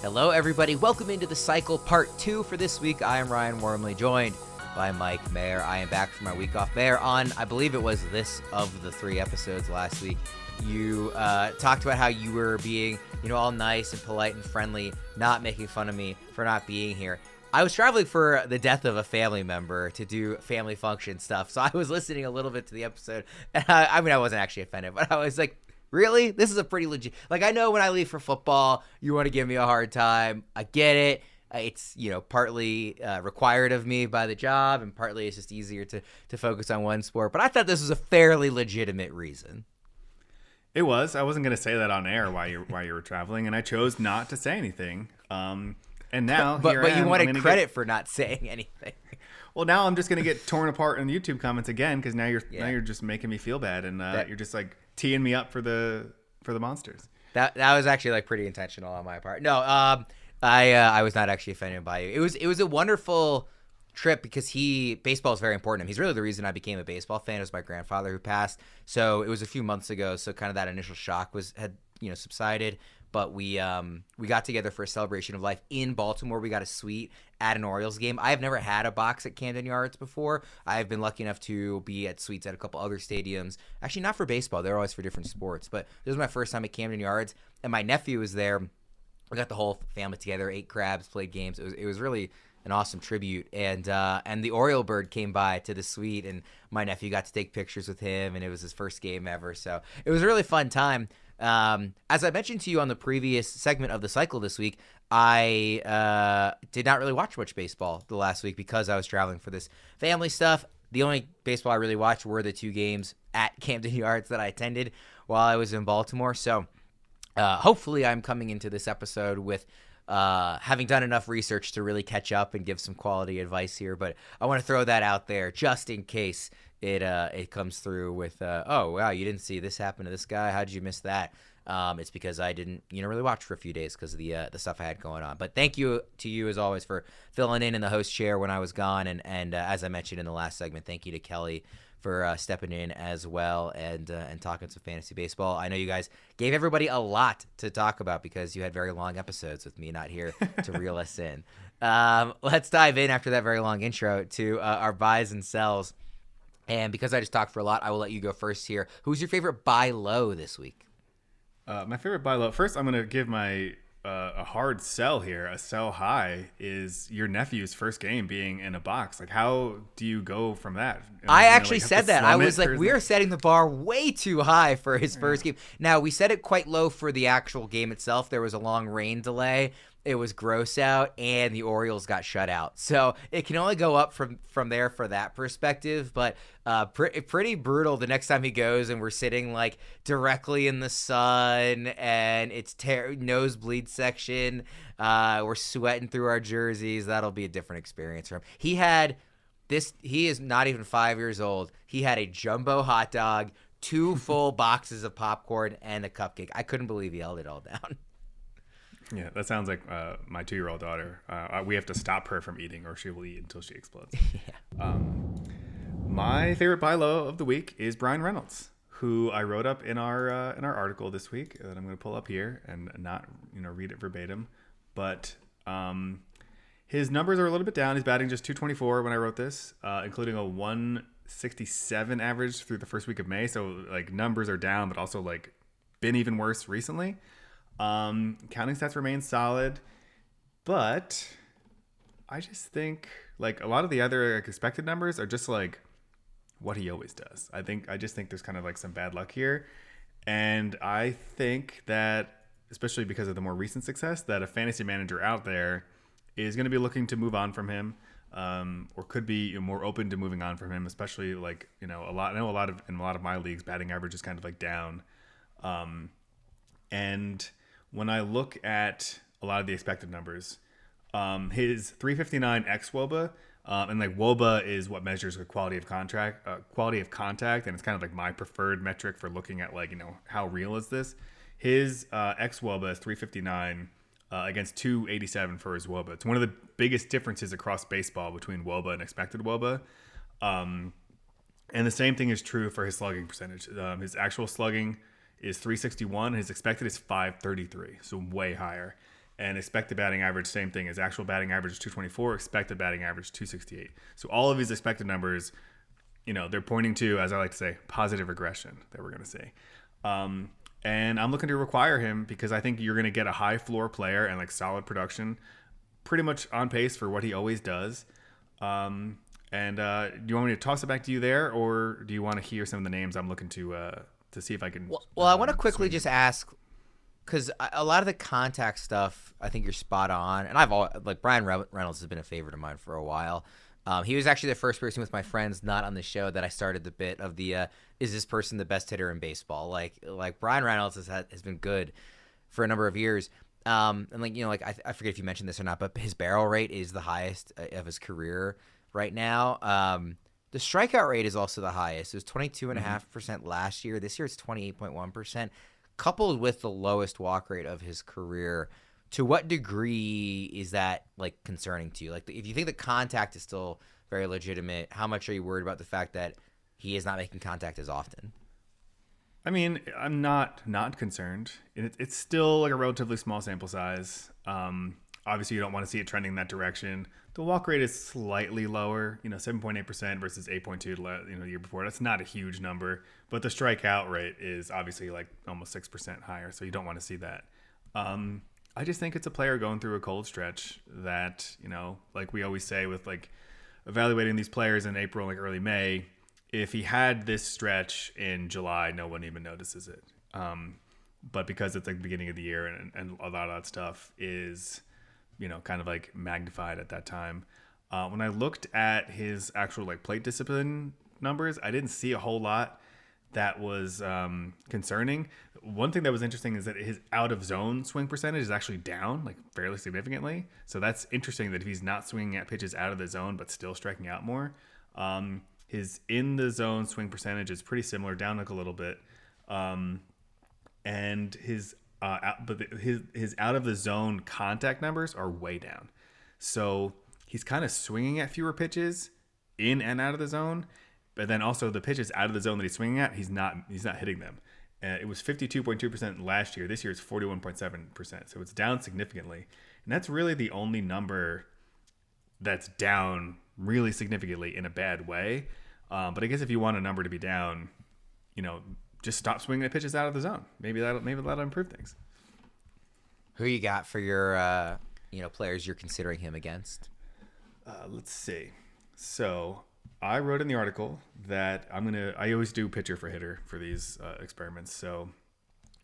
Hello, everybody. Welcome into the cycle, part 2 for this week. I am Ryan Wormeli, joined by Mike Maher. I am back from my week off. Maher, on, I believe it was this of the 3 episodes last week, you talked about how you were being, all nice and polite and friendly, not making fun of me for not being here. I was traveling for the death of a family member to do family function stuff, so I was listening a little bit to the episode, and I wasn't actually offended, but I was like, really? This is a pretty legit... Like, I know when I leave for football, you want to give me a hard time. I get it. It's, partly required of me by the job, and partly it's just easier to focus on one sport. But I thought this was a fairly legitimate reason. It was. I wasn't going to say that on air while you were traveling, and I chose not to say anything. And now, but you wanted credit for not saying anything. Well, now I'm just going to get torn apart in the YouTube comments again because now you're just making me feel bad, and you're just like teeing me up for the monsters. That was actually like pretty intentional on my part. No, I was not actually offended by you. It was a wonderful trip because baseball is very important to him. He's really the reason I became a baseball fan. It was my grandfather who passed. So it was a few months ago. So kind of that initial shock had subsided. But we got together for a celebration of life in Baltimore. We got a suite at an Orioles game. I have never had a box at Camden Yards before. I've been lucky enough to be at suites at a couple other stadiums. Actually, not for baseball. They're always for different sports. But this was my first time at Camden Yards, and my nephew was there. We got the whole family together, ate crabs, played games. It was really an awesome tribute. And the Oriole bird came by to the suite, and my nephew got to take pictures with him, and it was his first game ever. So it was a really fun time. As I mentioned to you on the previous segment of the cycle this week, I did not really watch much baseball the last week because I was traveling for this family stuff. The only baseball I really watched were the 2 games at Camden Yards that I attended while I was in Baltimore. So hopefully I'm coming into this episode with having done enough research to really catch up and give some quality advice here. But I want to throw that out there just in case it comes through with, oh, wow, you didn't see this happen to this guy. How did you miss that? It's because I didn't, really watch for a few days because of the stuff I had going on. But thank you to you, as always, for filling in the host chair when I was gone. And as I mentioned in the last segment, thank you to Kelly for stepping in as well and talking some fantasy baseball. I know you guys gave everybody a lot to talk about because you had very long episodes with me not here to reel us in. Let's dive in after that very long intro to our buys and sells. And because I just talked for a lot, I will let you go first here. Who's your favorite buy low this week? My favorite buy low. First, I'm going to give my a hard sell here. A sell high is your nephew's first game being in a box. Like, how do you go from that? I actually said that. I was like, we are setting the bar way too high for his first game. Now, we set it quite low for the actual game itself. There was a long rain delay. It was gross out, and the Orioles got shut out. So it can only go up from there for that perspective. But pretty brutal the next time he goes, and we're sitting like directly in the sun, and it's nosebleed section. We're sweating through our jerseys. That'll be a different experience for him. He is not even 5 years old. He had a jumbo hot dog, 2 full boxes of popcorn, and a cupcake. I couldn't believe he held it all down. Yeah, that sounds like my 2-year-old daughter. We have to stop her from eating or she will eat until she explodes. Yeah. My favorite buy low of the week is Bryan Reynolds, who I wrote up in our article this week that I'm going to pull up here and not read it verbatim. But his numbers are a little bit down. He's batting just .224 when I wrote this, including a 167 average through the first week of May. So like numbers are down, but also like been even worse recently. Counting stats remain solid, but I just think like a lot of the other expected numbers are just like what he always does. I just think there's kind of like some bad luck here. And I think that, especially because of the more recent success, that a fantasy manager out there is going to be looking to move on from him, or could be more open to moving on from him, especially like, in a lot of my leagues, batting average is kind of like down. And when I look at a lot of the expected numbers, his 359 xWOBA, and like WOBA is what measures the quality of contact, and it's kind of like my preferred metric for looking at like, how real is this? His xWOBA is 359 against 287 for his WOBA. It's one of the biggest differences across baseball between WOBA and expected WOBA. And the same thing is true for his slugging percentage. His actual slugging is 361. His expected is 533, so way higher. And expected batting average, same thing. His actual batting average is 224, expected batting average 268. So all of his expected numbers, they're pointing to, as I like to say, positive regression that we're going to see. And I'm looking to require him because I think you're going to get a high floor player and like solid production, pretty much on pace for what he always does. Do you want me to toss it back to you there, or do you want to hear some of the names I'm looking to see if I can? Well, I want to quickly just ask, because a lot of the contact stuff, I think you're spot on, and Bryan Reynolds has been a favorite of mine for a while. He was actually the first person with my friends not on the show that I started the bit of the is this person the best hitter in baseball? Like Bryan Reynolds has been good for a number of years. And I forget if you mentioned this or not, but his barrel rate is the highest of his career right now. The strikeout rate is also the highest. It was 22.5% last year. This year it's 28.1%, coupled with the lowest walk rate of his career. To what degree is that like concerning to you? Like, if you think the contact is still very legitimate, how much are you worried about the fact that he is not making contact as often? I mean, I'm not concerned. It's still like a relatively small sample size. Obviously, you don't want to see it trending in that direction. The walk rate is slightly lower, 7.8% versus 8.2% the year before. That's not a huge number, but the strikeout rate is obviously like almost 6% higher, so you don't want to see that. I just think it's a player going through a cold stretch that, like we always say with like evaluating these players in April, like early May, if he had this stretch in July, no one even notices it. But because it's like the beginning of the year and a lot of that stuff is, kind of like magnified at that time. When I looked at his actual like plate discipline numbers, I didn't see a whole lot that was concerning. One thing that was interesting is that his out of zone swing percentage is actually down like fairly significantly. So that's interesting that if he's not swinging at pitches out of the zone but still striking out more. His in the zone swing percentage is pretty similar, down like a little bit. And his out of the zone contact numbers are way down. So he's kind of swinging at fewer pitches in and out of the zone. But then also the pitches out of the zone that he's swinging at, he's not hitting them. It was 52.2% last year. This year it's 41.7%. So it's down significantly. And that's really the only number that's down really significantly in a bad way. But I guess if you want a number to be down, just stop swinging at pitches out of the zone. Maybe that'll improve things. Who you got for your players you're considering him against? Let's see. So I wrote in the article that I always do pitcher for hitter for these experiments, or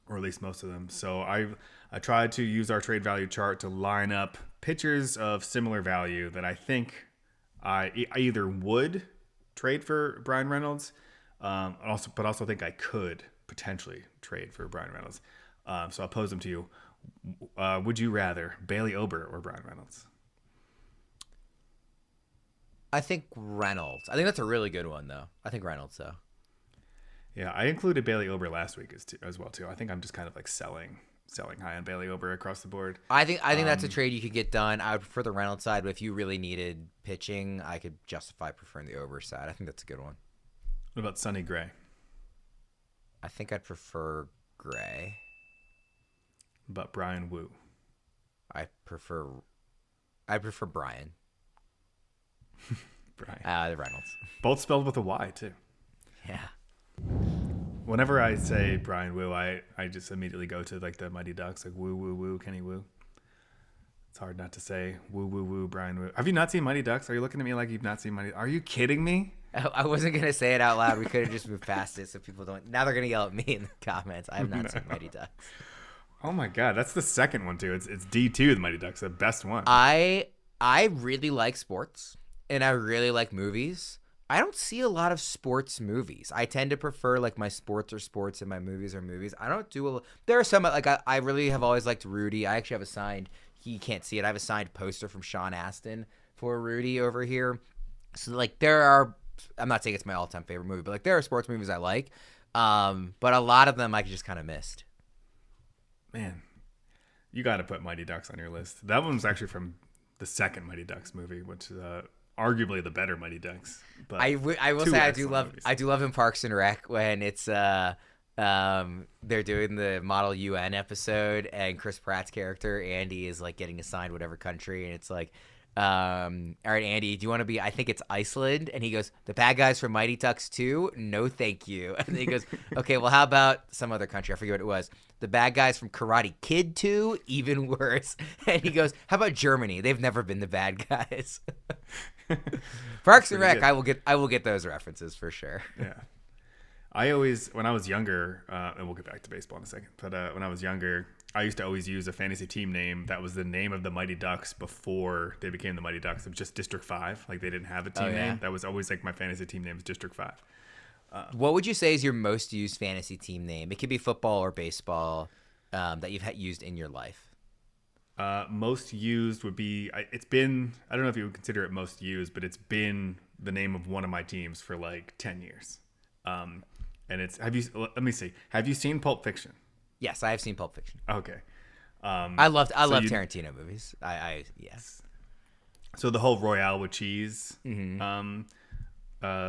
at least most of them. So I tried to use our trade value chart to line up pitchers of similar value that I think I either would trade for Bryan Reynolds, but also think I could potentially trade for Bryan Reynolds. So I'll pose them to you. Would you rather Bailey Ober or Bryan Reynolds? I think Reynolds. I think that's a really good one, though. I think Reynolds, though. Yeah, I included Bailey Ober last week as well, too. I think I'm just kind of like selling high on Bailey Ober across the board. I think that's a trade you could get done. I would prefer the Reynolds side, but if you really needed pitching, I could justify preferring the Ober side. I think that's a good one. What about Sonny Gray? I think I'd prefer Gray. But Brian Wu? I'd prefer Brian. Brian. Reynolds. Both spelled with a Y, too. Yeah. Whenever I say Brian Wu, I just immediately go to like the Mighty Ducks, like woo, woo, woo, Kenny Wu. It's hard not to say woo, woo, woo, Brian Wu. Have you not seen Mighty Ducks? Are you looking at me like you've not seen Mighty Ducks? Are you kidding me? I wasn't going to say it out loud. We could have just moved past it so people don't. Now they're going to yell at me in the comments. I have not seen Mighty Ducks. Oh my God. That's the second one, too. It's D2, the Mighty Ducks, the best one. I really like sports and I really like movies. I don't see a lot of sports movies. I tend to prefer like my sports are sports and my movies are movies. I don't do there are some like I really have always liked Rudy. I actually have a signed, he can't see it. I have a signed poster from Sean Astin for Rudy over here. So like there are, I'm not saying it's my all-time favorite movie, but like there are sports movies I like. But a lot of them I just kind of missed. Man, you got to put Mighty Ducks on your list. That one's actually from the second Mighty Ducks movie, which is arguably the better Mighty Ducks. But I will say I do love in Parks and Rec when it's they're doing the Model UN episode, and Chris Pratt's character Andy is like getting assigned whatever country, and it's like, all right, Andy, do you want to be? I think it's Iceland, and he goes, the bad guys from Mighty Ducks 2? No, thank you. And then he goes, okay, well, how about some other country? I forget what it was. The bad guys from Karate Kid 2? Even worse. And he goes, how about Germany? They've never been the bad guys. Parks and Rec, I will get those references for sure. Yeah. I always, when I was younger, and we'll get back to baseball in a second, but when I was younger, I used to always use a fantasy team name that was the name of the Mighty Ducks before they became the Mighty Ducks. It was just District 5. Like, they didn't have a team name. That was always like my fantasy team name was District 5. What would you say is your most used fantasy team name? It could be football or baseball that you've used in your life. Most used would be, it's been, I don't know if you would consider it most used, but it's been the name of one of my teams for like 10 years. And it's, let me see. Have you seen Pulp Fiction? Yes, I have seen Pulp Fiction. Okay. I love Tarantino movies. Yes. So the whole Royale with cheese Mm-hmm.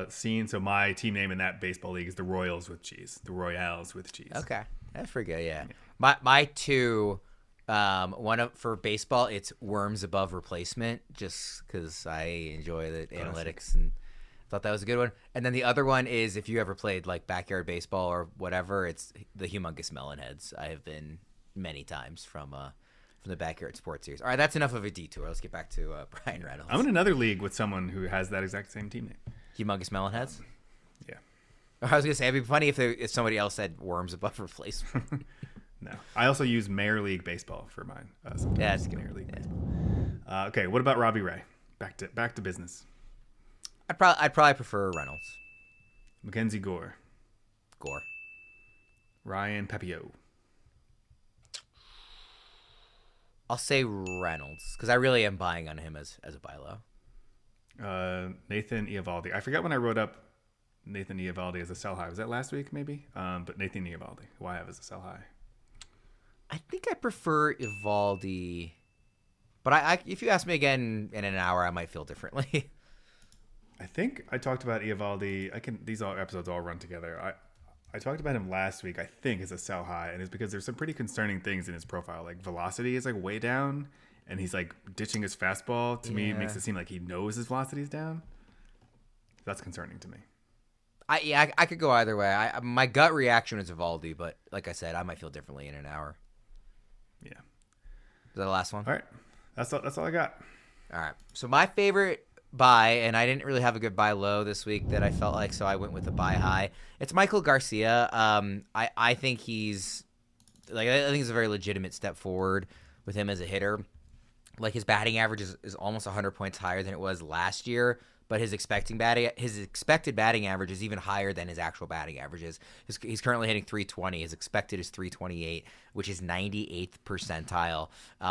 Scene. So my team name in that baseball league is the Royals with cheese. The Royales with cheese. Okay, that's pretty good. Yeah. My two, for baseball, it's Worms Above Replacement, just because I enjoy the analytics and thought that was a good one. And then the other one is, if you ever played like backyard baseball or whatever, it's the Humongous Melonheads. I have been many times from the Backyard Sports Series. All right, that's enough of a detour. Let's get back to Bryan Reynolds. I'm in another league with someone who has that exact same team name. Humongous Melonheads? Yeah. I was going to say, it'd be funny if somebody else said Worms Above Replacement. No. I also use Mayor League Baseball for mine. Yeah, that's good. Mayor League Baseball. Okay, what about Robbie Ray? Back to business. I'd probably prefer Reynolds. Mackenzie Gore. Gore. Ryan Papio. I'll say Reynolds, because I really am buying on him as a buy low. Nathan Eovaldi. I forgot when I wrote up Nathan Eovaldi as a sell high. Was that last week, maybe? But Nathan Eovaldi, who I have as a sell high. I think I prefer Eovaldi, but I if you ask me again in an hour, I might feel differently. I think I talked about Eovaldi. These episodes all run together. I talked about him last week, I think, as a sell high, and it's because there's some pretty concerning things in his profile. Like, velocity is like way down, and he's like ditching his fastball. To me, it makes it seem like he knows his velocity is down. That's concerning to me. I could go either way. My gut reaction is Eovaldi, but like I said, I might feel differently in an hour. Yeah. Is that the last one? All right. That's all I got. All right. So my favorite buy, and I didn't really have a good buy low this week that I felt like, so I went with a buy high. It's Maikel Garcia. I think he's like, I think it's a very legitimate step forward with him as a hitter. Like, his batting average is almost 100 points higher than it was last year, but his expected batting average is even higher than his actual batting averages. He's currently hitting 320. His expected is 328, which is 98th percentile.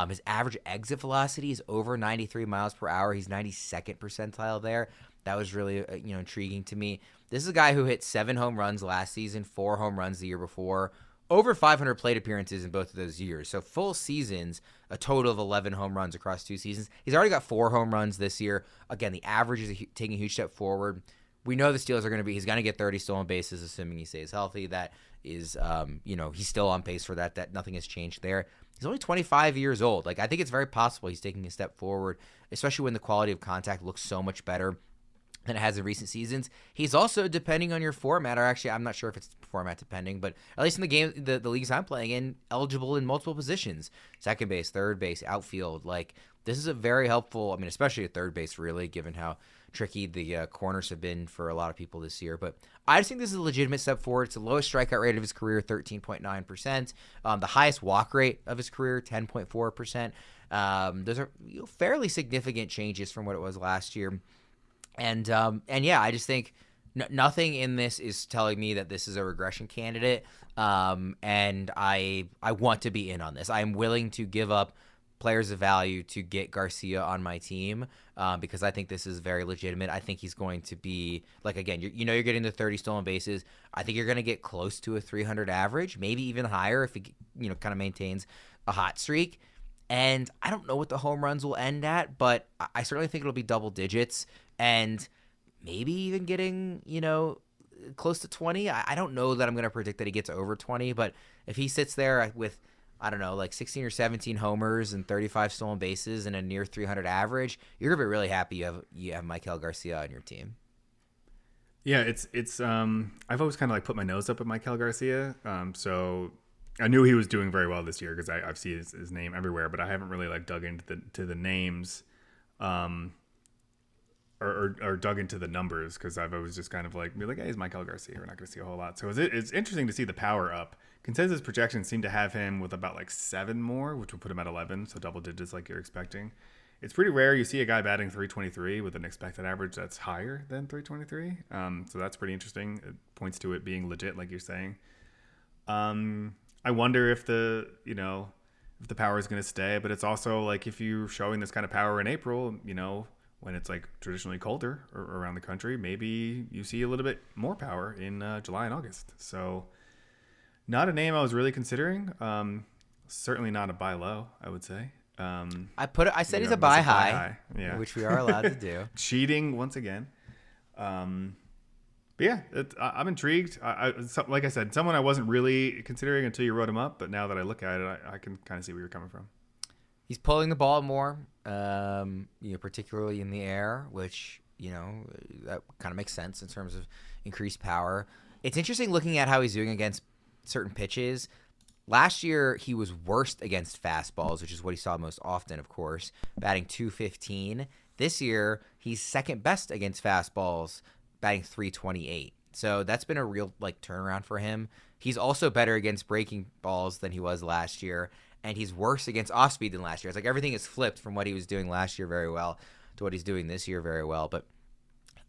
His average exit velocity is over 93 miles per hour. He's 92nd percentile there. That was really intriguing to me. This is a guy who hit 7 home runs last season, 4 home runs the year before, over 500 plate appearances in both of those years. So full seasons, a total of 11 home runs across 2 seasons. He's already got 4 home runs this year. Again, the average is taking a huge step forward. We know the Steelers are going to he's going to get 30 stolen bases, assuming he stays healthy. That is, he's still on pace for that. That nothing has changed there. He's only 25 years old. Like, I think it's very possible he's taking a step forward, especially when the quality of contact looks so much better than it has in recent seasons. He's also, depending on your format, or actually I'm not sure if it's format depending, but at least in the game, the leagues I'm playing in, eligible in multiple positions. Second base, third base, outfield. Like, this is a very helpful, especially at third base, really, given how tricky the corners have been for a lot of people this year. But I just think this is a legitimate step forward. It's the lowest strikeout rate of his career, 13.9%. The highest walk rate of his career, 10.4%. Those are fairly significant changes from what it was last year. And yeah, I just think nothing in this is telling me that this is a regression candidate. And I want to be in on this. I am willing to give up players of value to get Garcia on my team because I think this is very legitimate. I think he's going to be, like, again, you're getting the 30 stolen bases. I think you're going to get close to a 300 average, maybe even higher if he kind of maintains a hot streak. And I don't know what the home runs will end at, but I certainly think it'll be double digits. And maybe even getting, close to 20. I don't know that I'm going to predict that he gets over 20, but if he sits there with, I don't know, like 16 or 17 homers and 35 stolen bases and a near 300 average, you're going to be really happy you have Maikel Garcia on your team. Yeah, it's I've always kind of like put my nose up at Maikel Garcia. So I knew he was doing very well this year because I've seen his name everywhere, but I haven't really like dug into the names, or dug into the numbers because I've always just kind of like be like, hey, it's Maikel Garcia. We're not going to see a whole lot. So it's interesting to see the power up. Consensus projections seem to have him with about like 7 more, which would put him at 11, so double digits like you're expecting. It's pretty rare you see a guy batting 323 with an expected average that's higher than 323. So that's pretty interesting. It points to it being legit, like you're saying. I wonder if the power is going to stay, but it's also like if you're showing this kind of power in April, when it's like traditionally colder around the country, maybe you see a little bit more power in July and August. So not a name I was really considering. Certainly not a buy low, I would say. I said he's a buy high, yeah. which we are allowed to do. Cheating once again. But yeah, I'm intrigued. Like I said, someone I wasn't really considering until you wrote him up, but now that I look at it, I can kind of see where you're coming from. He's pulling the ball more, particularly in the air, which, that kind of makes sense in terms of increased power. It's interesting looking at how he's doing against certain pitches. Last year, he was worst against fastballs, which is what he saw most often, of course, batting .215. This year, he's second best against fastballs, batting .328. So that's been a real turnaround for him. He's also better against breaking balls than he was last year, and he's worse against off-speed than last year. It's like everything is flipped from what he was doing last year very well to what he's doing this year very well. But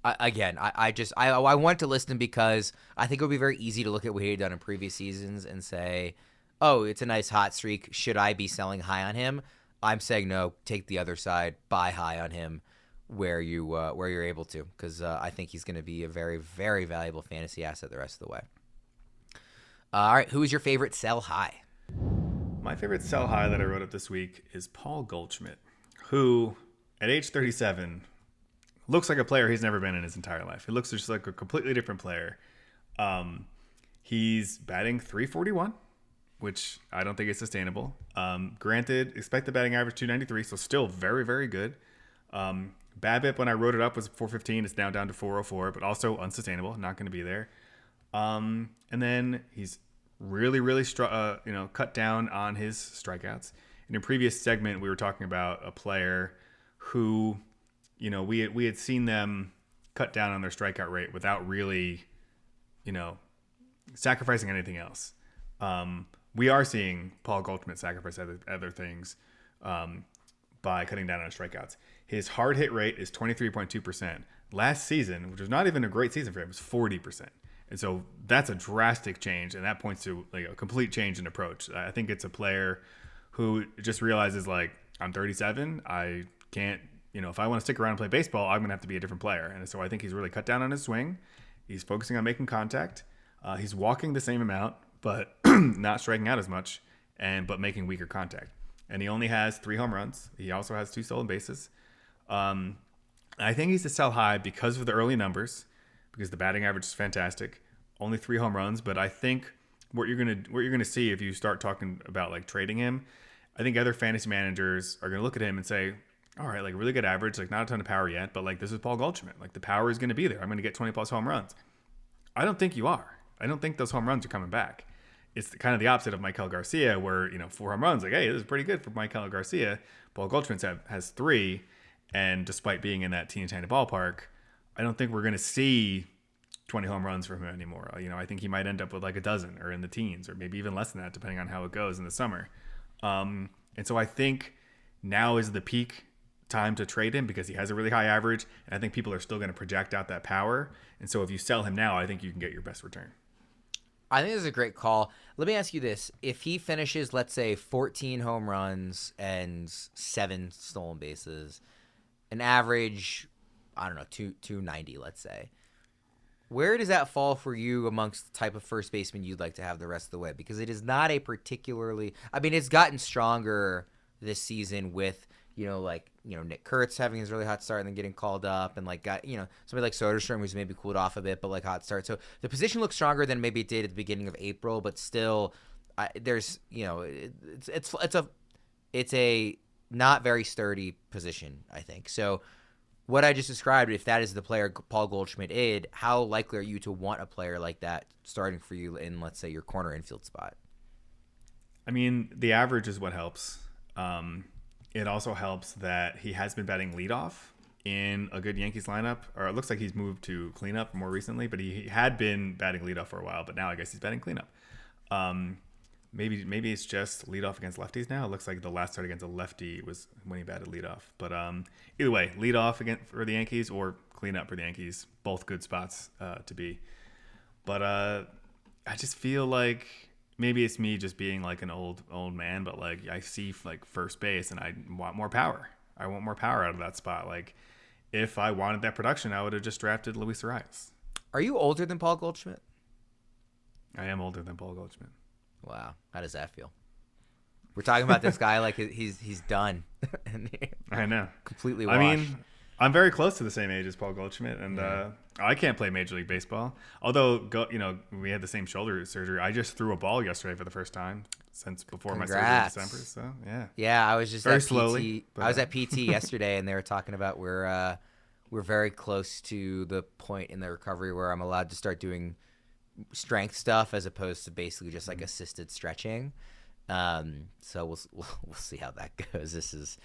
I want to list him because I think it would be very easy to look at what he had done in previous seasons and say, oh, it's a nice hot streak. Should I be selling high on him? I'm saying no. Take the other side. Buy high on him where you're able to, because I think he's going to be a very, very valuable fantasy asset the rest of the way. All right, who is your favorite sell high? My favorite sell high that I wrote up this week is Paul Goldschmidt, who at age 37 looks like a player he's never been in his entire life. He looks just like a completely different player. He's batting .341. Which I don't think is sustainable. Granted, expected batting average 293, so still very, very good. BABIP, when I wrote it up, was 415. It's now down to 404, but also unsustainable. Not going to be there. And then he's really, really cut down on his strikeouts. In a previous segment, we were talking about a player who, we had seen them cut down on their strikeout rate without really, sacrificing anything else. We are seeing Paul Goldschmidt sacrifice other things by cutting down on strikeouts. His hard hit rate is 23.2%. Last season, which was not even a great season for him, was 40%. And so that's a drastic change, and that points to a complete change in approach. I think it's a player who just realizes, I'm 37. I can't, if I want to stick around and play baseball, I'm going to have to be a different player. And so I think he's really cut down on his swing. He's focusing on making contact. He's walking the same amount, but not striking out as much, but making weaker contact. And he only has 3 home runs. He also has 2 stolen bases. I think he's a sell high because of the early numbers, because the batting average is fantastic. Only 3 home runs, but I think what you're gonna see if you start talking about trading him, I think other fantasy managers are gonna look at him and say, all right, really good average, not a ton of power yet, but this is Paul Goldschmidt. The power is gonna be there. I'm gonna get 20 plus home runs. I don't think you are. I don't think those home runs are coming back. It's kind of the opposite of Maikel Garcia, where 4 home runs, hey, this is pretty good for Maikel Garcia. Paul Goldschmidt has 3, and despite being in that teeny tiny ballpark, I don't think we're going to see 20 home runs from him anymore. I think he might end up with a dozen or in the teens, or maybe even less than that, depending on how it goes in the summer. And so I think now is the peak time to trade him because he has a really high average, and I think people are still going to project out that power. And so if you sell him now, I think you can get your best return. I think this is a great call. Let me ask you this. If he finishes, let's say, 14 home runs and 7 stolen bases, an average, 290, let's say, where does that fall for you amongst the type of first baseman you'd like to have the rest of the way? Because it is not a particularly – it's gotten stronger this season with, Nick Kurtz having his really hot start and then getting called up, and somebody like Soderstrom who's maybe cooled off a bit, but like hot start. So the position looks stronger than maybe it did at the beginning of April, but still, it's a not very sturdy position, I think. So what I just described, if that is the player Paul Goldschmidt is, how likely are you to want a player like that starting for you in, let's say, your corner infield spot? I mean, the average is what helps. It also helps that he has been batting leadoff in a good Yankees lineup, or it looks like he's moved to cleanup more recently, but he had been batting leadoff for a while, but now I guess he's batting cleanup. Maybe it's just leadoff against lefties now. It looks like the last start against a lefty was when he batted leadoff. But either way, leadoff again for the Yankees or cleanup for the Yankees, both good spots to be. But I just feel like maybe it's me just being like an old man, but like I see like first base and I want more power. I want more power out of that spot. Like if I wanted that production, I would have just drafted Luis Arias. Are you older than Paul Goldschmidt? I am older than Paul Goldschmidt. Wow, how does that feel? We're talking about this guy like he's done. I know, completely washed. I mean, I'm very close to the same age as Paul Goldschmidt, and I can't play Major League Baseball. Although, we had the same shoulder surgery. I just threw a ball yesterday for the first time since before my surgery in December. So yeah, I was just very at slowly. PT. I was at PT yesterday, and they were talking about we're very close to the point in the recovery where I'm allowed to start doing strength stuff as opposed to basically just like assisted stretching. So we'll see how that goes. This is.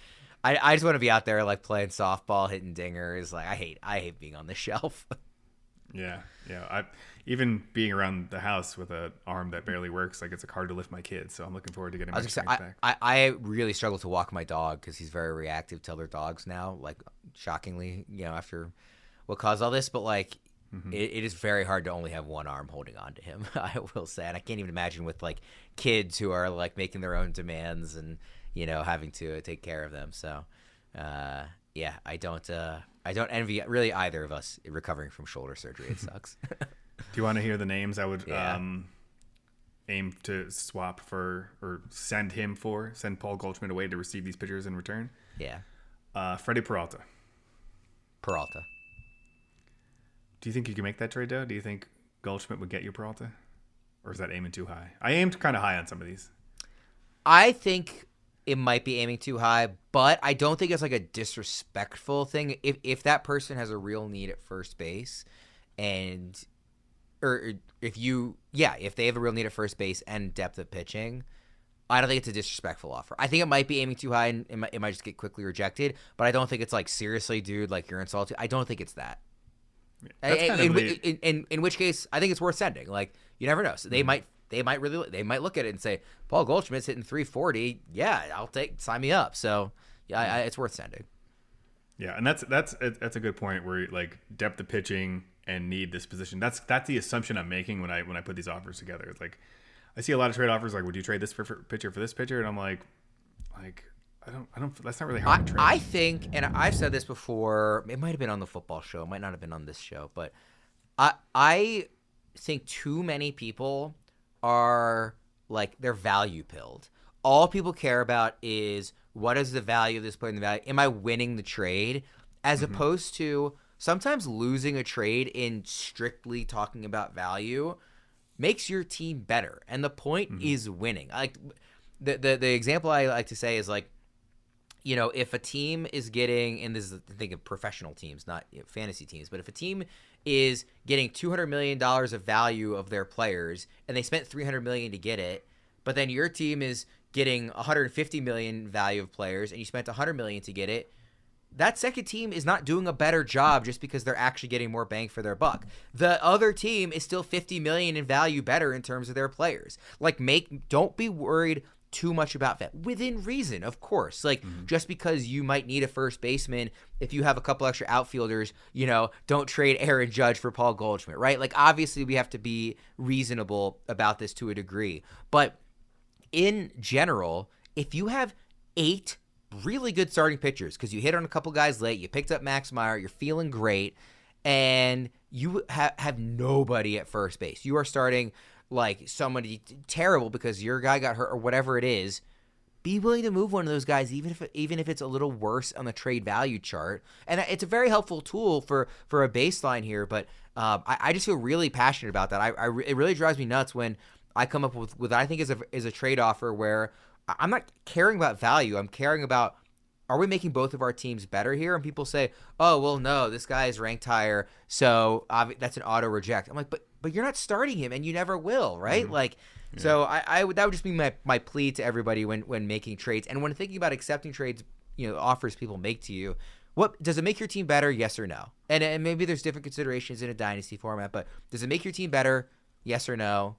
I just want to be out there like playing softball, hitting dingers. Like I hate being on the shelf. Yeah. Even being around the house with an arm that barely works, like it's hard to lift my kids. So I'm looking forward to getting my strength back. I really struggle to walk my dog because he's very reactive to other dogs now. Like shockingly, after what caused all this, but like it is very hard to only have one arm holding on to him. I will say, and I can't even imagine with like kids who are like making their own demands and having to take care of them. So, I don't envy really either of us recovering from shoulder surgery. It sucks. Do you want to hear the names I would aim to swap for or send Paul Goldschmidt away to receive these pitchers in return? Yeah. Freddie Peralta. Peralta. Do you think you can make that trade, though? Do you think Goldschmidt would get you Peralta? Or is that aiming too high? I aimed kind of high on some of these. I think it might be aiming too high, but I don't think it's like a disrespectful thing. If that person has a real need at first base if they have a real need at first base and depth of pitching, I don't think it's a disrespectful offer. I think it might be aiming too high and it might just get quickly rejected, but I don't think it's like, seriously, dude, like you're insulted. I don't think it's that. In which case, I think it's worth sending. Like, you never know. So they might look at it and say, Paul Goldschmidt's hitting 340. Yeah, sign me up. So yeah, it's worth sending. Yeah, and that's a good point where like depth of pitching and need this position. That's the assumption I'm making when I put these offers together. It's like I see a lot of trade offers like, would you trade this pitcher for this pitcher? And I'm like I don't. That's not really how I trade. I think, and I've said this before. It might have been on the football show. It might not have been on this show, but I think too many people are like they're value pilled. All people care about is what is the value of this player in the value. Am I winning the trade? As opposed to sometimes losing a trade in strictly talking about value makes your team better, and the point is winning. Like the example I like to say is like, if a team is getting, and this is the thing of professional teams, not fantasy teams, but if a team is getting $200 million of value of their players and they spent $300 million to get it, but then your team is getting $150 million value of players and you spent $100 million to get it, that second team is not doing a better job just because they're actually getting more bang for their buck. The other team is still $50 million in value better in terms of their players. Like, don't be worried too much about that, within reason, of course. Like, just because you might need a first baseman, if you have a couple extra outfielders, don't trade Aaron Judge for Paul Goldschmidt, right? Like, obviously we have to be reasonable about this to a degree, but in general, if you have 8 really good starting pitchers, because you hit on a couple guys late, you picked up Max Meyer, you're feeling great, and you have nobody at first base, you are starting like somebody terrible because your guy got hurt or whatever it is, be willing to move one of those guys, even if it's a little worse on the trade value chart. And it's a very helpful tool for a baseline here. But I just feel really passionate about that. It really drives me nuts when I come up with what I think is a trade offer where I'm not caring about value. I'm caring about, are we making both of our teams better here? And people say, oh, well, no, this guy is ranked higher, so that's an auto reject. I'm like, but you're not starting him, and you never will, right? Mm-hmm. So that would just be my plea to everybody when making trades. And when thinking about accepting trades, offers people make to you, what does it make your team better? Yes or no? And maybe there's different considerations in a dynasty format, but does it make your team better? Yes or no?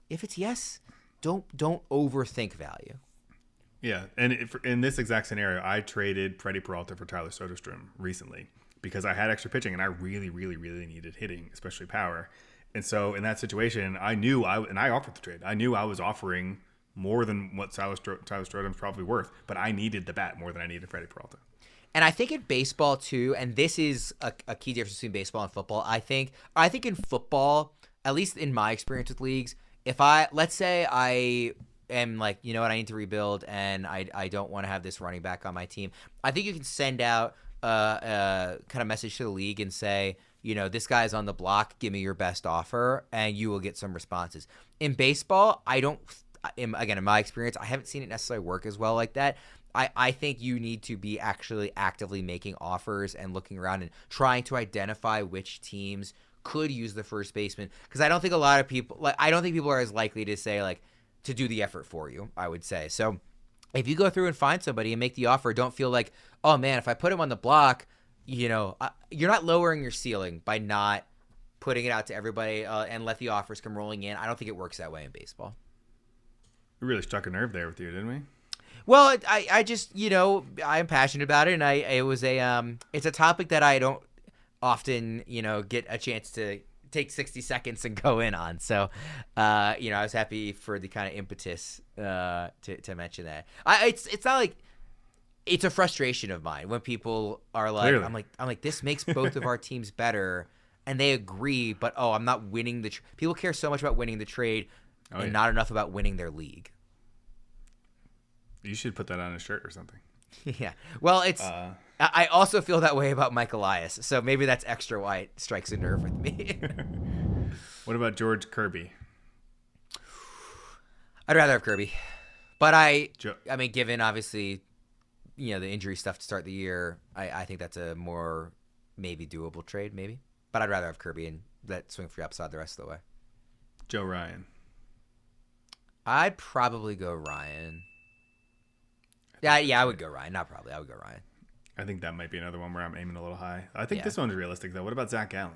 If it's yes, don't overthink value. Yeah, and in this exact scenario, I traded Freddie Peralta for Tyler Soderstrom recently because I had extra pitching and I really, really, really needed hitting, especially power. And so in that situation, I offered the trade. I knew I was offering more than what Tyler Strodom's probably worth, but I needed the bat more than I needed Freddie Peralta. And I think in baseball too, and this is a key difference between baseball and football. I think in football, at least in my experience with leagues, let's say I am like, you know what, I need to rebuild and I don't want to have this running back on my team. I think you can send out a kind of message to the league and say, this guy's on the block, give me your best offer, and you will get some responses. In baseball, in my experience, I haven't seen it necessarily work as well like that. I think you need to be actually actively making offers and looking around and trying to identify which teams could use the first baseman, because I don't think a lot of people are as likely to say to do the effort for you, I would say. So if you go through and find somebody and make the offer, don't feel like, oh man, if I put him on the block, you're not lowering your ceiling by not putting it out to everybody and let the offers come rolling in. I don't think it works that way in baseball. We really struck a nerve there with you, didn't we? Well, I just, I'm passionate about it, and it's a topic that I don't often, get a chance to take 60 seconds and go in on. So, I was happy for the kind of impetus to mention that. It's not like it's a frustration of mine when people are like, clearly. I'm like, this makes both of our teams better, and they agree, but I'm not winning the. People care so much about winning the trade, and not enough about winning their league. You should put that on a shirt or something. Yeah. Well, I also feel that way about Mike Elias, so maybe that's extra why it strikes a nerve with me. What about George Kirby? I'd rather have Kirby, but given obviously, the injury stuff to start the year, I think that's a more maybe doable trade, maybe. But I'd rather have Kirby and let swing for upside the rest of the way. Joe Ryan. I'd probably go Ryan. Yeah, I would go Ryan. Not probably. I would go Ryan. I think that might be another one where I'm aiming a little high. I think this one's realistic, though. What about Zach Gallen?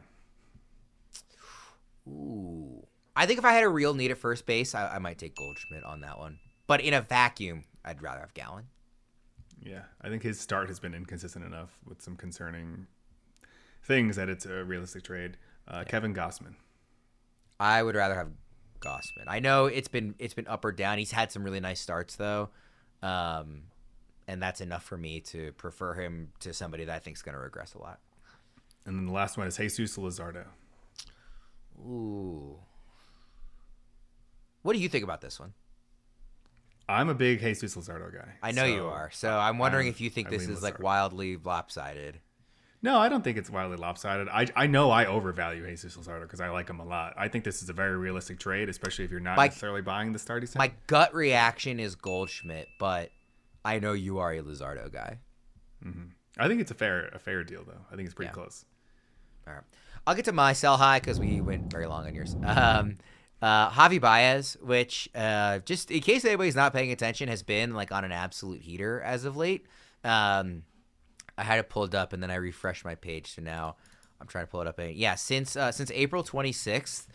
Ooh. I think if I had a real need at first base, I might take Goldschmidt on that one. But in a vacuum, I'd rather have Gallen. Yeah, I think his start has been inconsistent enough with some concerning things that it's a realistic trade. Kevin Gausman. I would rather have Gausman. I know it's been up or down. He's had some really nice starts, though. And that's enough for me to prefer him to somebody that I think is going to regress a lot. And then the last one is Jesus Luzardo. Ooh. What do you think about this one? I'm a big Jesus Luzardo guy. I know you are. So I'm wondering if you think this is Luzardo. Wildly lopsided. No, I don't think it's wildly lopsided. I know I overvalue Jesus Luzardo because I like him a lot. I think this is a very realistic trade, especially if you're not necessarily buying the starting set. My gut reaction is Goldschmidt, but I know you are a Luzardo guy. Mm-hmm. I think it's a fair deal, though. I think it's pretty close. All right. I'll get to my sell high because we went very long on yours. Javi Baez, which just in case anybody's not paying attention, has been on an absolute heater as of late. I had it pulled up and then I refreshed my page, so now I'm trying to pull it up. Yeah, since April 26th,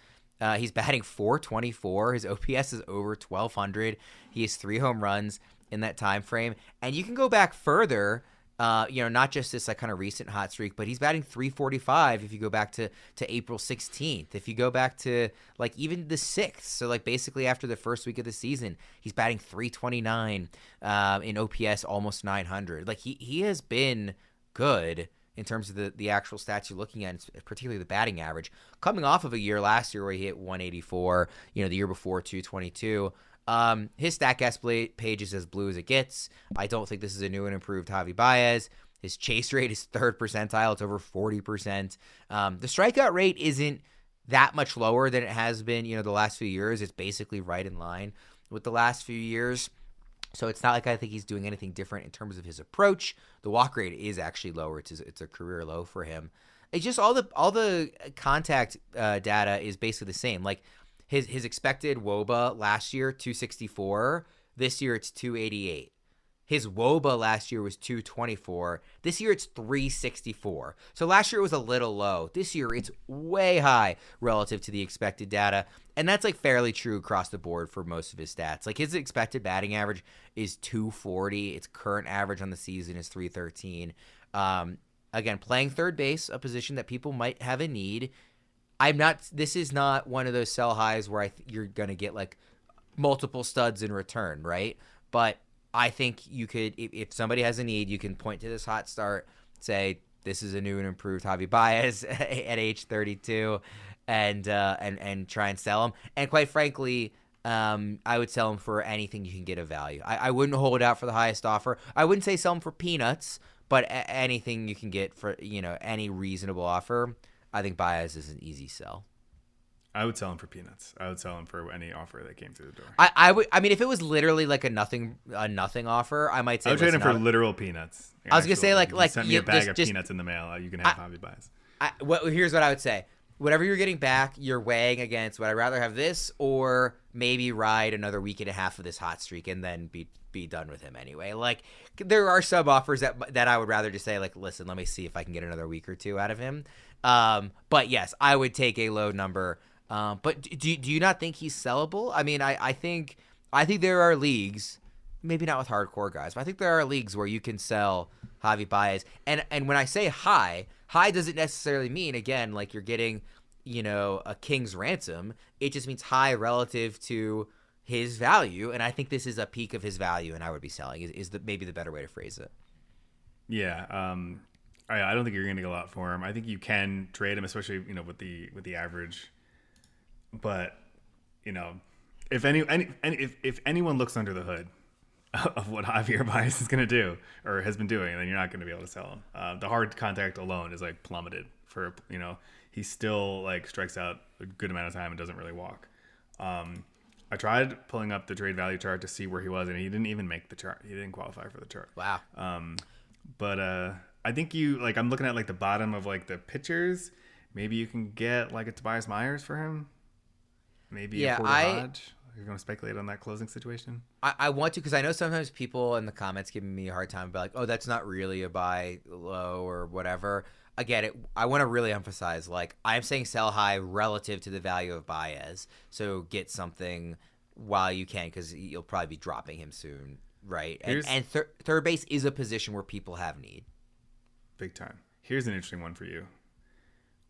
he's batting .424. His OPS is over 1,200. He has 3 home runs in that time frame, and you can go back further. Not just this kind of recent hot streak, but he's batting .345 if you go back to April 16th. If you go back to even the 6th, so basically after the first week of the season, he's batting .329 in OPS, almost 900. He has been good in terms of the actual stats you're looking at, particularly the batting average, coming off of a year last year where he hit 184. The year before 222. His StatCast page is as blue as it gets. I don't think this is a new and improved Javi Baez. His chase rate is third percentile. It's over 40%. The strikeout rate isn't that much lower than it has been, the last few years. It's basically right in line with the last few years. So it's not like I think he's doing anything different in terms of his approach. The walk rate is actually lower. It's a career low for him. It's just all the contact data is basically the same. Like his expected WOBA last year, 264. This year it's 288. His WOBA last year was 224. This year it's 364. So last year it was a little low. This year it's way high relative to the expected data. And that's like fairly true across the board for most of his stats. Like his expected batting average is 240. Its current average on the season is 313. Again, playing third base, a position that people might have a need. This is not one of those sell highs where you're going to get like multiple studs in return, right? But I think you could, if somebody has a need, you can point to this hot start, say this is a new and improved Javi Baez at age 32, and try and sell him. And quite frankly, I would sell him for anything you can get of value. I wouldn't hold out for the highest offer. I wouldn't say sell him for peanuts, but anything you can get for any reasonable offer. I think Baez is an easy sell. I would sell him for peanuts. I would sell him for any offer that came through the door. I would. I mean, if it was literally like a nothing offer, I might say. I would trade him for literal peanuts. I was gonna say like send me a bag of peanuts in the mail. You can have Javi Baez. Here's what I would say. Whatever you're getting back, you're weighing against. Would I rather have this or maybe ride another week and a half of this hot streak and then be done with him anyway? Like there are sub offers that I would rather just say like, listen, let me see if I can get another week or two out of him. But yes, I would take a low number. But do you not think he's sellable? I mean, I think there are leagues, maybe not with hardcore guys, but I think there are leagues where you can sell Javi Baez. And when I say high doesn't necessarily mean, again, like you're getting, a king's ransom. It just means high relative to his value. And I think this is a peak of his value, and I would be selling is maybe the better way to phrase it. Yeah. I don't think you're going to get a lot for him. I think you can trade him, especially, with the average. But, if anyone looks under the hood of what Javier Baez is going to do or has been doing, then you're not going to be able to sell him. The hard contact alone is like plummeted for, he still like strikes out a good amount of time and doesn't really walk. I tried pulling up the trade value chart to see where he was, and he didn't even make the chart. He didn't qualify for the chart. Wow. But I think I'm looking at like the bottom of like the pitchers. Maybe you can get like a Tobias Myers for him. Maybe a Porter Hodge. You're going to speculate on that closing situation? I want to, because I know sometimes people in the comments giving me a hard time about like, oh, that's not really a buy low or whatever. I get it. I want to really emphasize, like, I'm saying sell high relative to the value of Baez. So get something while you can, because you'll probably be dropping him soon, right? And third base is a position where people have need. Big time. Here's an interesting one for you.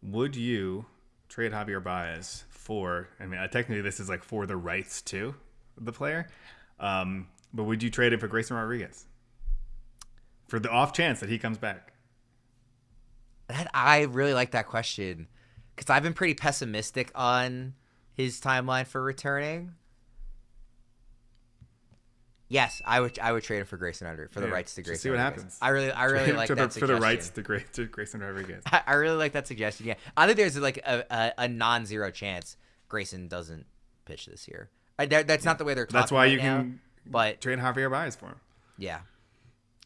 Would you trade Javier Baez for, technically this is like for the rights to the player, but would you trade him for Grayson Rodriguez for the off chance that he comes back? I really like that question because I've been pretty pessimistic on his timeline for returning. Yes, I would trade him for Grayson Rodriguez for the rights to Grayson. See what happens. I really like that suggestion. For the rights to Grayson Rodriguez. I really like that suggestion. Yeah, I think there's like a non-zero chance Grayson doesn't pitch this year. That's not the way they're talking. That's why you now, can but trade Javier Baez for him. Yeah,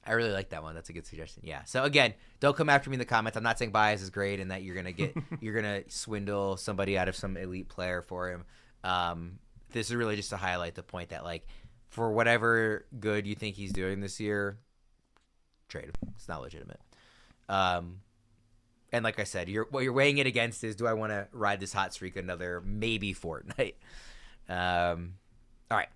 I really like that one. That's a good suggestion. Yeah. So again, don't come after me in the comments. I'm not saying Baez is great and that you're gonna swindle somebody out of some elite player for him. This is really just to highlight the point that like, for whatever good you think he's doing this year, trade him. It's not legitimate. And like I said, what you're weighing it against is, do I want to ride this hot streak another maybe fortnight? All right.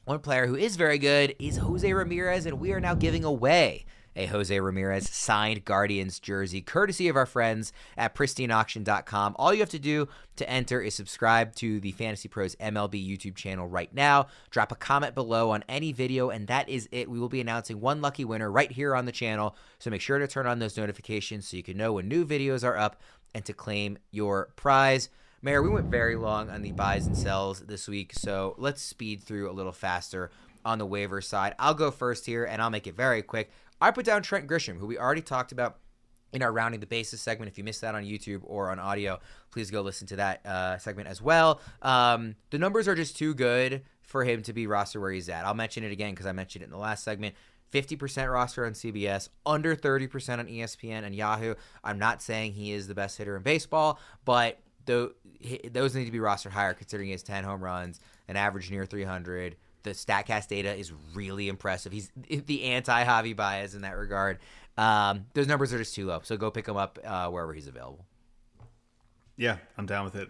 One player who is very good is Jose Ramirez, and we are now giving away a Jose Ramirez signed Guardians jersey, courtesy of our friends at pristineauction.com. All you have to do to enter is subscribe to the Fantasy Pros MLB YouTube channel right now. Drop a comment below on any video, and that is it. We will be announcing one lucky winner right here on the channel, so make sure to turn on those notifications so you can know when new videos are up and to claim your prize. Maher, we went very long on the buys and sells this week, so let's speed through a little faster on the waiver side. I'll go first here, and I'll make it very quick. I put down Trent Grisham, who we already talked about in our Rounding the Bases segment. If you missed that on YouTube or on audio, please go listen to that segment as well. The numbers are just too good for him to be roster where he's at. I'll mention it again because I mentioned it in the last segment. 50% roster on CBS, under 30% on ESPN and Yahoo. I'm not saying he is the best hitter in baseball, but those need to be rostered higher considering he has 10 home runs, an average near 300. The StatCast data is really impressive. He's the anti-Javi Baez in that regard. Those numbers are just too low, so go pick him up wherever he's available. Yeah, I'm down with it.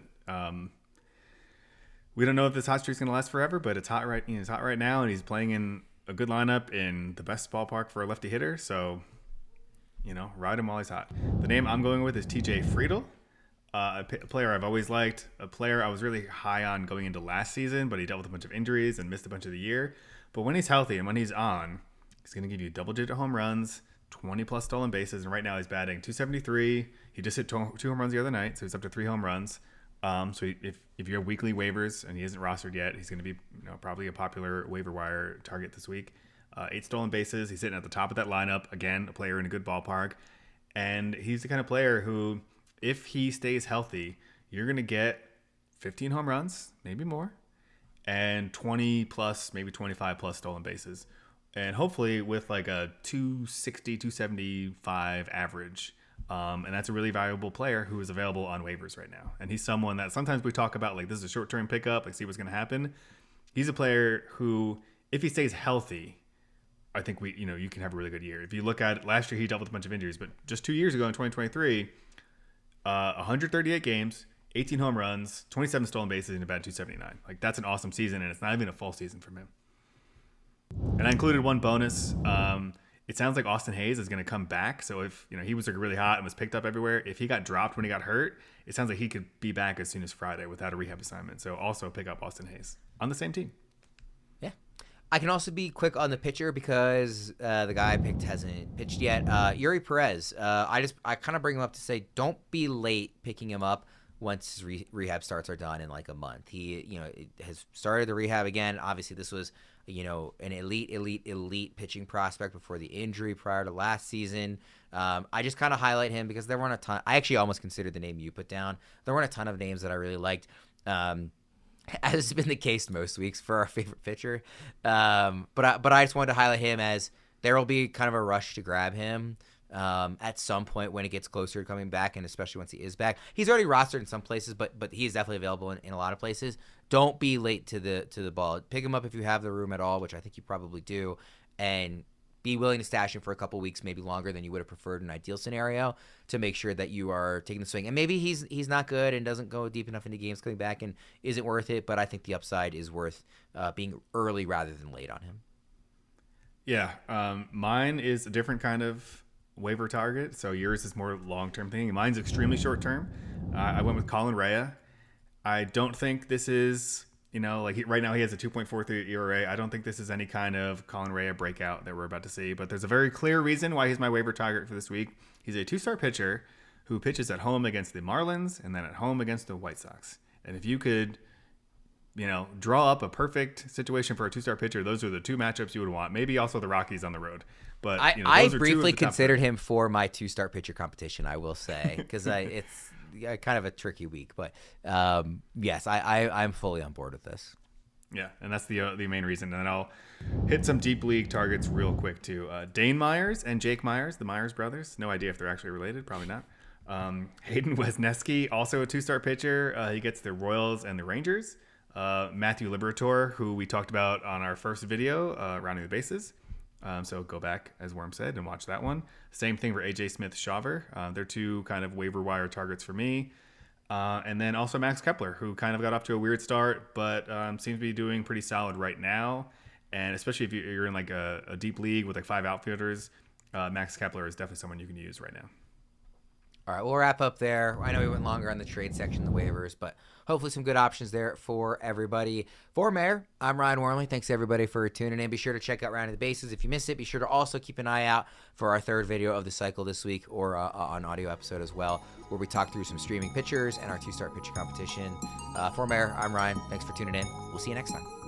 We don't know if this hot streak's going to last forever, but it's hot right. It's hot right now, and he's playing in a good lineup in the best ballpark for a lefty hitter. So, ride him while he's hot. The name I'm going with is TJ Friedl. A player I've always liked, a player I was really high on going into last season, but he dealt with a bunch of injuries and missed a bunch of the year. But when he's healthy and when he's on, he's going to give you double-digit home runs, 20-plus stolen bases, and right now he's batting .273. He just hit 2 home runs the other night, so he's up to 3 home runs. So if you have weekly waivers and he isn't rostered yet, he's going to be probably a popular waiver wire target this week. 8 stolen bases. He's sitting at the top of that lineup. Again, a player in a good ballpark. And he's the kind of player who, if he stays healthy, you're going to get 15 home runs, maybe more, and 20 plus, maybe 25 plus stolen bases. And hopefully with like a 260, 275 average. And that's a really valuable player who is available on waivers right now. And he's someone that sometimes we talk about, like, this is a short-term pickup, like, see what's going to happen. He's a player who, if he stays healthy, I think you can have a really good year. If you look at last year, he dealt with a bunch of injuries, but just 2 years ago in 2023, 138 games, 18 home runs, 27 stolen bases, and about 279. Like, that's an awesome season, and it's not even a full season from him. And I included one bonus. It sounds like Austin Hayes is going to come back. So if he was like really hot and was picked up everywhere, if he got dropped when he got hurt, it sounds like he could be back as soon as Friday without a rehab assignment. So also pick up Austin Hayes on the same team. Yeah. I can also be quick on the pitcher because the guy I picked hasn't pitched yet. Eury Perez. I kind of bring him up to say don't be late picking him up once his rehab starts are done in like a month. He has started the rehab again. Obviously, this was an elite pitching prospect before the injury prior to last season. I just kind of highlight him because there weren't a ton. I actually almost considered the name you put down. There weren't a ton of names that I really liked, as has been the case most weeks for our favorite pitcher. But I just wanted to highlight him as there will be kind of a rush to grab him at some point when it gets closer to coming back, and especially once he is back. He's already rostered in some places, but he is definitely available in a lot of places. Don't be late to the ball. Pick him up if you have the room at all, which I think you probably do, and be willing to stash him for a couple weeks, maybe longer than you would have preferred in an ideal scenario, to make sure that you are taking the swing. And maybe he's not good and doesn't go deep enough into games coming back and isn't worth it, but I think the upside is worth being early rather than late on him. Yeah, mine is a different kind of waiver target. So yours is more long-term thing. Mine's extremely short-term. I went with Colin Rea. I don't think this is, right now he has a 2.43 ERA. I don't think this is any kind of Colin Rea breakout that we're about to see. But there's a very clear reason why he's my waiver target for this week. He's a 2-star pitcher who pitches at home against the Marlins and then at home against the White Sox. And if you could, draw up a perfect situation for a 2-star pitcher, those are the 2 matchups you would want. Maybe also the Rockies on the the But I briefly considered him for my 2-star pitcher competition, I will say, because it's kind of a tricky week. But yes, I'm fully on board with this. Yeah, and that's the main reason. And then I'll hit some deep league targets real quick too. Dane Myers and Jake Myers, the Myers brothers. No idea if they're actually related. Probably not. Hayden Wesneski, also a 2-star pitcher. He gets the Royals and the Rangers. Matthew Liberatore, who we talked about on our first video, Rounding the Bases. So go back, as Worm said, and watch that one. Same thing for AJ Smith-Shawver. They're 2 kind of waiver wire targets for me. And then also Max Kepler, who kind of got off to a weird start, but seems to be doing pretty solid right now. And especially if you're in like a deep league with like 5 outfielders, Max Kepler is definitely someone you can use right now. All right, we'll wrap up there. I know we went longer on the trade section, the waivers, but hopefully some good options there for everybody. For Maher, I'm Ryan Wormeli. Thanks everybody for tuning in. Be sure to check out Rounding the Bases. If you missed it, be sure to also keep an eye out for our third video of the cycle this week, or an audio episode as well, where we talk through some streaming pitchers and our 2-start pitcher competition. For Maher, I'm Ryan. Thanks for tuning in. We'll see you next time.